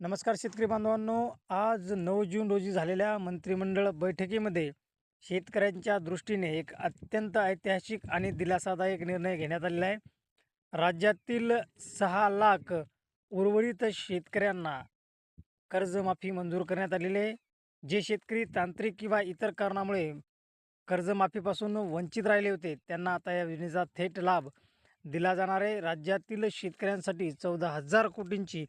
नमस्कार शेतकरी बांधवांनो. आज 9 जून रोजी झालेल्या मंत्रिमंडळ बैठकीमध्ये शेतकऱ्यांच्या दृष्टीने एक अत्यंत ऐतिहासिक आणि दिलासादायक निर्णय घेण्यात आलेला आहे. राज्यातील 6 लाख उर्वरित शेतकऱ्यांना कर्जमाफी मंजूर करण्यात आलेली आहे. जे शेतकरी तांत्रिक किंवा इतर कारणामुळे कर्जमाफीपासून वंचित राहिले होते, त्यांना आता या योजनेचा थेट लाभ दिला जाणार आहे. राज्यातील शेतकऱ्यांसाठी 14,000 कोटींची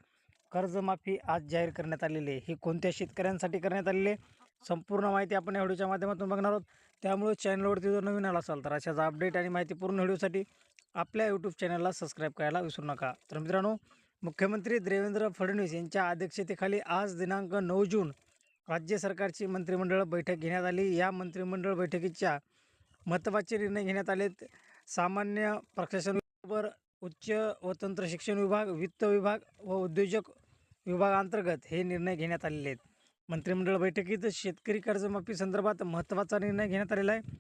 कर्जमाफी आज जाहीर करण्यात आलेली आहे. ही कोणत्या शेतकऱ्यांसाठी करण्यात आलेली आहे, संपूर्ण माहिती आपण या व्हिडिओच्या माध्यमातून बघणार आहोत. त्यामुळे चॅनलवरती जर नवीन आला असाल तर अशाच अपडेट आणि माहितीपूर्ण व्हिडिओसाठी आपल्या यूट्यूब चॅनलला सबस्क्राईब करायला विसरू नका. तर मित्रांनो, मुख्यमंत्री देवेंद्र फडणवीस यांच्या अध्यक्षतेखाली आज दिनांक 9 जून राज्य सरकारची मंत्रिमंडळ बैठक घेण्यात आली. या मंत्रिमंडळ बैठकीच्या महत्त्वाचे निर्णय घेण्यात आलेत. सामान्य प्रशासन विभागाबरोबर उच्च व तंत्र शिक्षण विभाग, वित्त विभाग व उद्योजक विभागांतर्गत हे निर्णय घेण्यात आलेले आहेत. मंत्रिमंडळ बैठकीत शेतकरी कर्जमाफी संदर्भात महत्त्वाचा निर्णय घेण्यात आलेला आहे.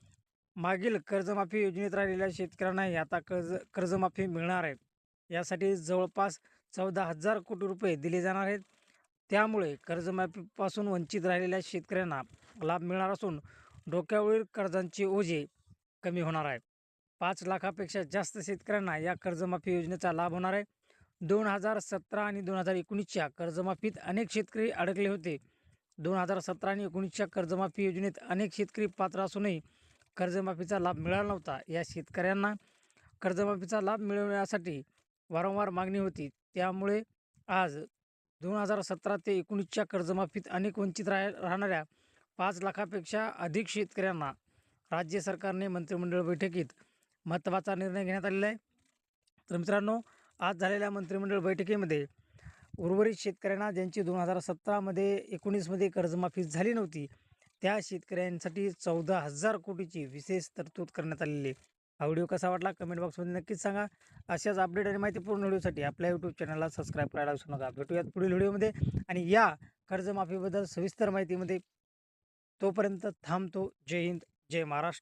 मागील कर्जमाफी योजनेत राहिलेल्या शेतकऱ्यांनाही आता कर्जमाफी मिळणार आहे. यासाठी जवळपास 14,000 कोटी रुपये दिले जाणार आहेत. त्यामुळे कर्जमाफीपासून वंचित राहिलेल्या शेतकऱ्यांना लाभ मिळणार असून डोक्यावरील कर्जांचे ओझे कमी होणार आहे. 5 लाखापेक्षा जास्त शेतकऱ्यांना या कर्जमाफी योजनेचा लाभ होणार आहे. 2017 आणि 2019च्या कर्जमाफीत अनेक शेतकरी अडकले होते. 2017 आणि 19च्या कर्जमाफी योजनेत अनेक शेतकरी पात्र असूनही कर्जमाफीचा लाभ मिळाला नव्हता. या शेतकऱ्यांना कर्जमाफीचा लाभ मिळवण्यासाठी वारंवार मागणी होती. त्यामुळे आज 2017 ते 19च्या कर्जमाफीत अनेक वंचित राहणाऱ्या 5 लाखापेक्षा अधिक शेतकऱ्यांना राज्य सरकारने मंत्रिमंडळ बैठकीत महत्त्वाचा निर्णय घेण्यात आलेला आहे. तर मित्रांनो, आज झालेल्या मंत्रिमंडळ बैठकीमध्ये उर्वरित शेतकऱ्यांना ज्यांची 2017मध्ये 19मध्ये कर्जमाफी झाली नव्हती, त्या शेतकऱ्यांसाठी 14,000 कोटीची विशेष तरतूद करण्यात आलेली आहे. हा व्हिडिओ कसा वाटला कमेंट बॉक्समध्ये नक्कीच सांगा. अशाच अपडेट आणि माहितीपूर्ण व्हिडिओसाठी आपल्या यूट्यूब चॅनलला सबस्क्राईब करायला विसरू नका. भेटूयात पुढील व्हिडिओमध्ये आणि या कर्जमाफीबद्दल सविस्तर माहितीमध्ये. तोपर्यंत थांबतो. जय हिंद, जय महाराष्ट्र.